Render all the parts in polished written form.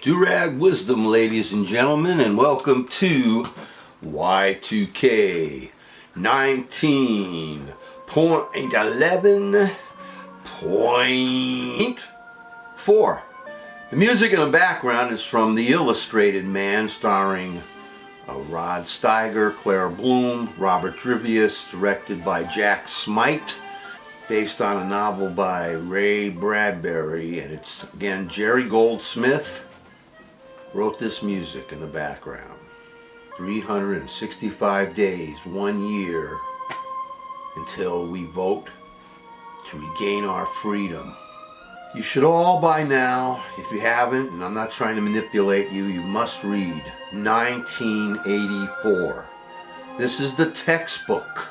Durag Wisdom, ladies and gentlemen, and welcome to Y2K 19.11.4. The music in the background is from The Illustrated Man, starring Rod Steiger, Clara Bloom, Robert Drivius, directed by Jack Smite, based on a novel by Ray Bradbury, and it's again Jerry Goldsmith wrote this music in the background. 365 days, 1 year, until we vote to regain our freedom. You should all by now, if you haven't, and I'm not trying to manipulate you, you must read 1984. This is the textbook.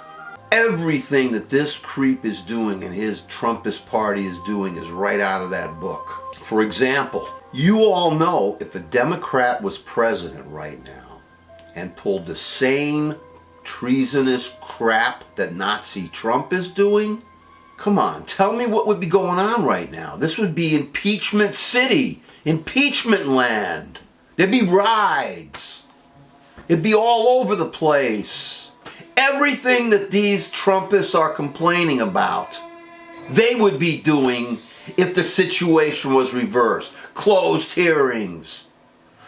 Everything that this creep is doing and his Trumpist party is doing is right out of that book. For example, you all know if a Democrat was president right now and pulled the same treasonous crap that Nazi Trump is doing, come on, tell me what would be going on right now. This would be impeachment city, impeachment land. There'd be rides. It'd be all over the place. Everything that these Trumpists are complaining about, they would be doing if the situation was reversed. Closed hearings.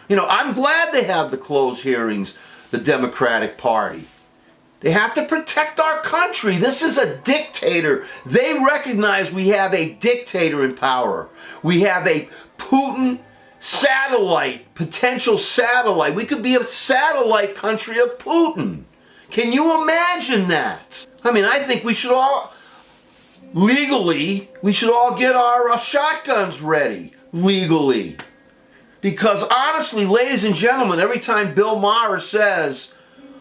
You know, I'm glad they have the closed hearings, the Democratic Party. They have to protect our country. This is a dictator. They recognize we have a dictator in power. We have a Putin satellite, potential satellite. We could be a satellite country of Putin. Can you imagine that? I mean, I think we should all, legally, we should all get our shotguns ready, legally. Because honestly, ladies and gentlemen, every time Bill Maher says,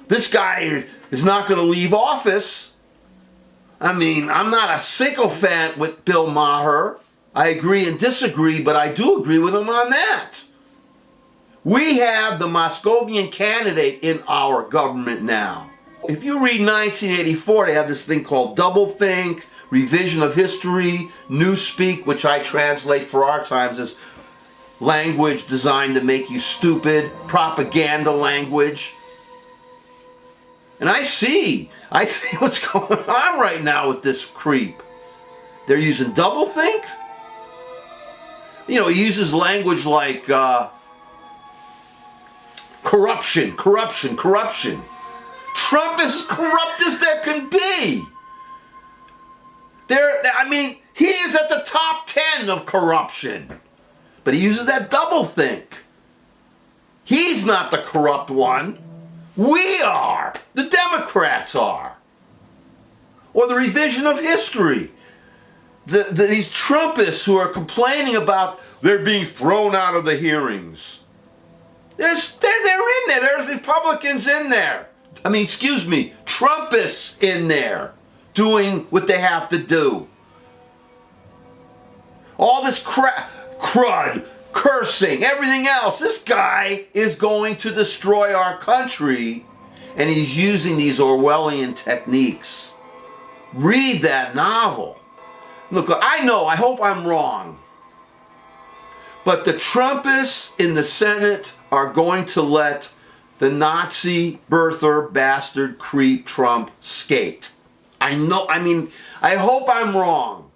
this guy is not going to leave office, I mean, I'm not a sycophant with Bill Maher. I agree and disagree, but I do agree with him on that. We have the Moscovian candidate in our government now. If you read 1984, they have this thing called doublethink, revision of history, newspeak, which I translate for our times as language designed to make you stupid, propaganda language. And I see what's going on right now with this creep. They're using doublethink. You know, he uses language like corruption. Trump is as corrupt as there can be. He is at the top 10 of corruption. But he uses that doublethink. He's not the corrupt one. We are. The Democrats are. Or the revision of history. These Trumpists who are complaining about they're being thrown out of the hearings. They're in there. There's Republicans in there. Trumpists in there doing what they have to do. All this crud, cursing, everything else. This guy is going to destroy our country, and he's using these Orwellian techniques. Read that novel. Look, I hope I'm wrong, but the Trumpists in the Senate are going to let the Nazi birther bastard creep Trump skate. I hope I'm wrong.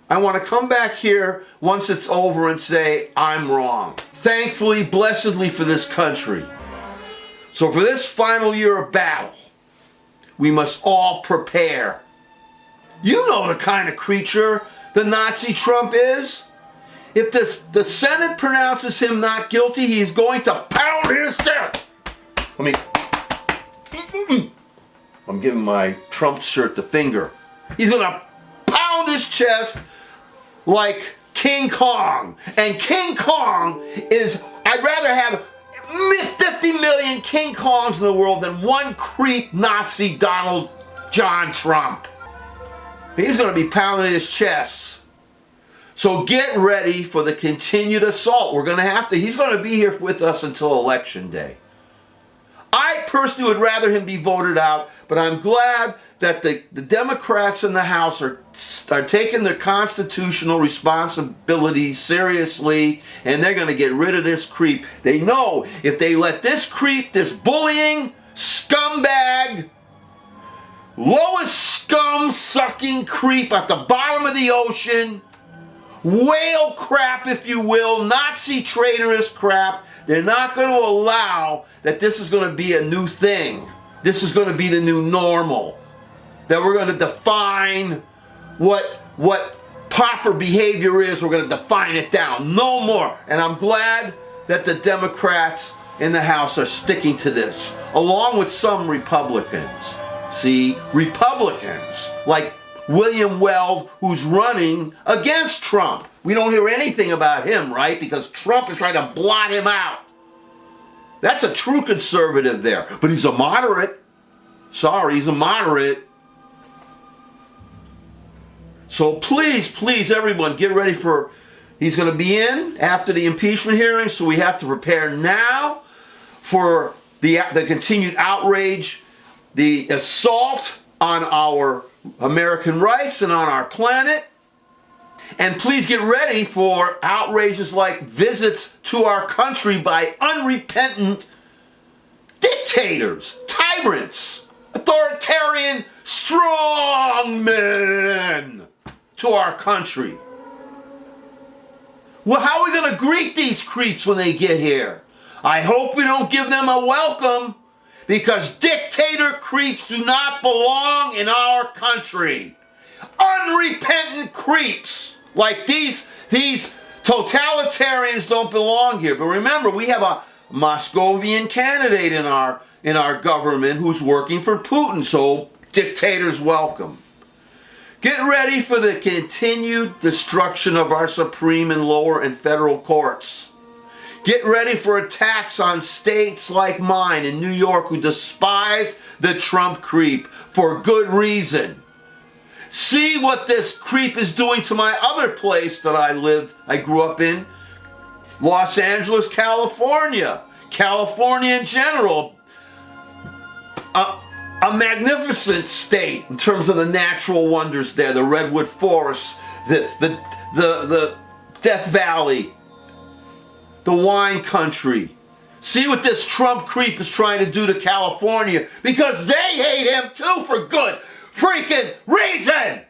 I want to come back here once it's over and say I'm wrong. Thankfully, blessedly for this country. So for this final year of battle, we must all prepare. You know the kind of creature the Nazi Trump is. If the Senate pronounces him not guilty, he's going to pound his chest. I'm giving my Trump shirt the finger. He's going to pound his chest like King Kong. And King Kong is, I'd rather have 50 million King Kongs in the world than one creep Nazi Donald John Trump. He's going to be pounding his chest. So get ready for the continued assault. He's going to be here with us until Election Day. personally would rather him be voted out, but I'm glad that the Democrats in the House are taking their constitutional responsibilities seriously, and they're going to get rid of this creep. They know if they let this creep, this bullying scumbag, lowest scum-sucking creep at the bottom of the ocean, whale crap, if you will, Nazi traitorous crap, they're not going to allow that this is going to be a new thing. This is going to be the new normal. That we're going to define what proper behavior is. We're going to define it down. No more. And I'm glad that the Democrats in the House are sticking to this, along with some Republicans. See, Republicans like William Weld, who's running against Trump. We don't hear anything about him, right? Because Trump is trying to blot him out. That's a true conservative there. But he's a moderate. Sorry, he's a moderate. So please, please, everyone, get ready for... He's going to be in after the impeachment hearing, so we have to prepare now for the continued outrage, the assault on our American rights and on our planet. And please get ready for outrages like visits to our country by unrepentant dictators, tyrants, authoritarian strongmen to our country. Well, how are we going to greet these creeps when they get here? I hope we don't give them a welcome, because dictator creeps do not belong in our country. Unrepentant creeps like these totalitarians don't belong here. But remember, we have a Moscovian candidate in our government who's working for Putin, so dictators welcome. Get ready for the continued destruction of our Supreme and lower and federal courts. Get ready for attacks on states like mine in New York who despise the Trump creep for good reason. See what this creep is doing to my other place that I grew up in, Los Angeles, California. California in general, a magnificent state in terms of the natural wonders there, the redwood forests, the Death Valley, the wine country. See what this Trump creep is trying to do to California, because they hate him too for good freaking reason.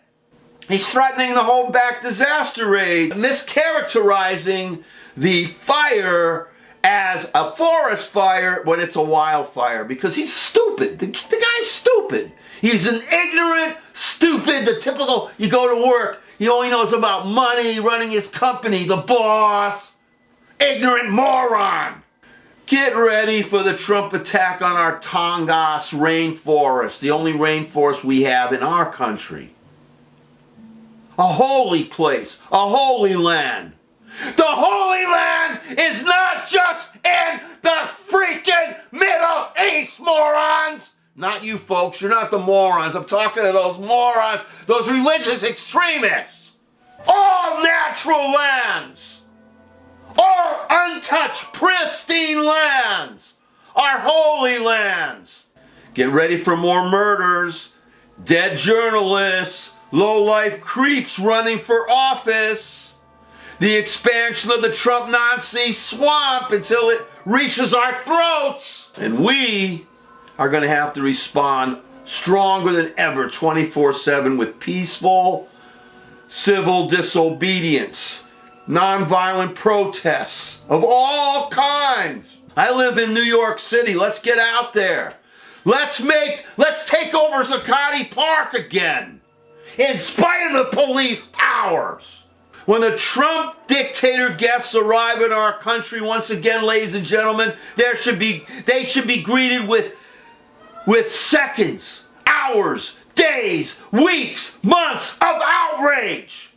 He's threatening to hold back disaster aid, mischaracterizing the fire as a forest fire when it's a wildfire, because he's stupid. The guy's stupid. He's an ignorant, stupid, the typical, you go to work, he only knows about money, running his company, the boss. Ignorant moron. Get ready for the Trump attack on our Tongass rainforest, the only rainforest we have in our country. A holy place, a holy land. The Holy Land is not just in the freaking Middle East, morons! Not you folks, you're not the morons. I'm talking to those morons, those religious extremists. All natural lands, all untouched, pristine lands, are holy lands. Get ready for more murders, dead journalists, low-life creeps running for office. The expansion of the Trump Nazi swamp until it reaches our throats. And we are going to have to respond stronger than ever, 24/7, with peaceful, civil disobedience, nonviolent protests of all kinds. I live in New York City. Let's get out there. Let's take over Zuccotti Park again, in spite of the police powers. When the Trump dictator guests arrive in our country once again, ladies and gentlemen, they should be greeted with seconds, hours, days, weeks, months of outrage.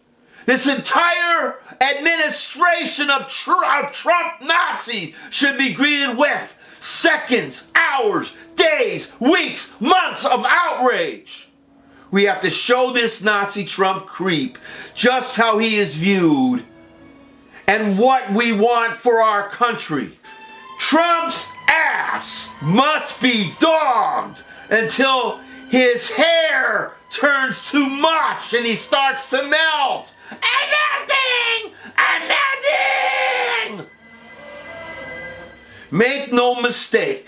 This entire administration of Trump Nazis should be greeted with seconds, hours, days, weeks, months of outrage. We have to show this Nazi Trump creep just how he is viewed and what we want for our country. Trump's ass must be dogged until his hair turns to mush and he starts to melt. And nothing! Make no mistake,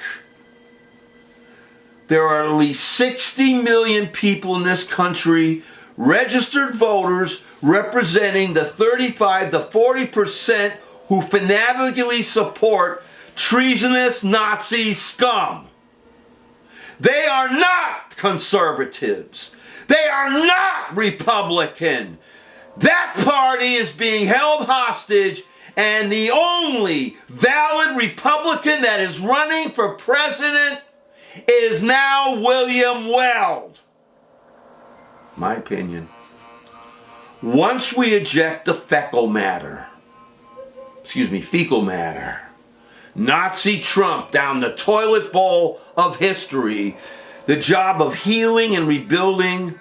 there are at least 60 million people in this country, registered voters, representing the 35 to 40% who fanatically support treasonous Nazi scum. They are not conservatives. They are not Republican. That party is being held hostage, and the only valid Republican that is running for president is now William Weld. My opinion. Once we eject the fecal matter, Nazi Trump down the toilet bowl of history, the job of healing and rebuilding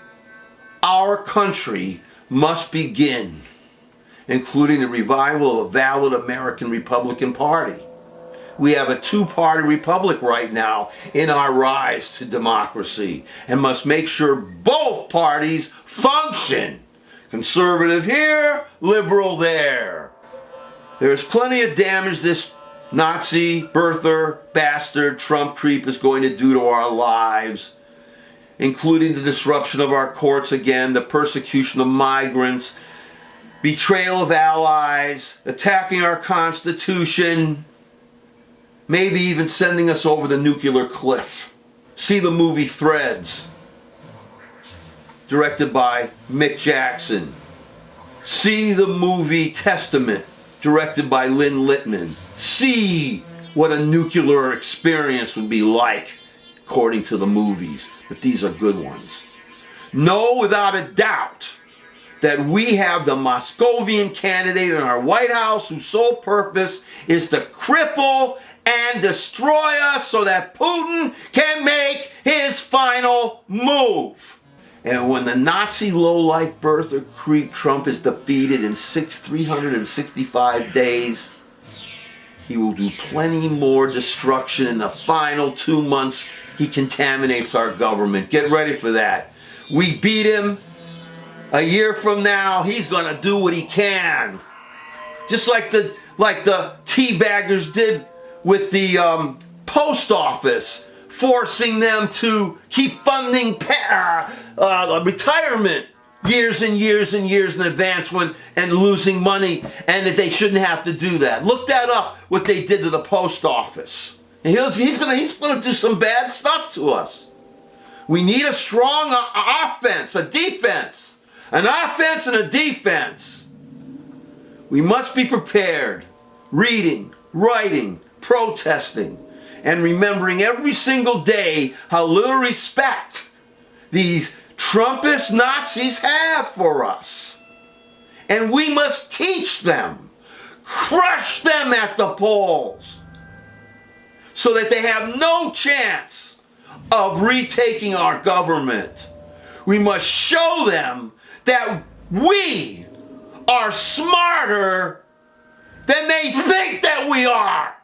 our country must begin, including the revival of a valid American Republican Party. We have a two-party republic right now in our rise to democracy and must make sure both parties function. Conservative here, liberal there. There's plenty of damage this Nazi, birther, bastard, Trump creep is going to do to our lives, including the disruption of our courts again, the persecution of migrants, betrayal of allies, attacking our Constitution, maybe even sending us over the nuclear cliff. See the movie Threads, directed by Mick Jackson. See the movie Testament, directed by Lynn Littman. See what a nuclear experience would be like, according to the movies. But these are good ones. Know without a doubt that we have the Moscovian candidate in our White House whose sole purpose is to cripple and destroy us so that Putin can make his final move. And when the Nazi low-life birther creep Trump is defeated in 365 days, he will do plenty more destruction in the final 2 months he contaminates our government. Get ready for that. We beat him. A year from now, he's going to do what he can. Just like the teabaggers did with the post office, forcing them to keep funding retirement years and years and years in advance and losing money, and that they shouldn't have to do that. Look that up, what they did to the post office. And he's going to do some bad stuff to us. We need a strong offense, a defense. An offense and a defense. We must be prepared, reading, writing, protesting, and remembering every single day how little respect these Trumpist Nazis have for us. And we must teach them, crush them at the polls, so that they have no chance of retaking our government. We must show them that we are smarter than they think that we are.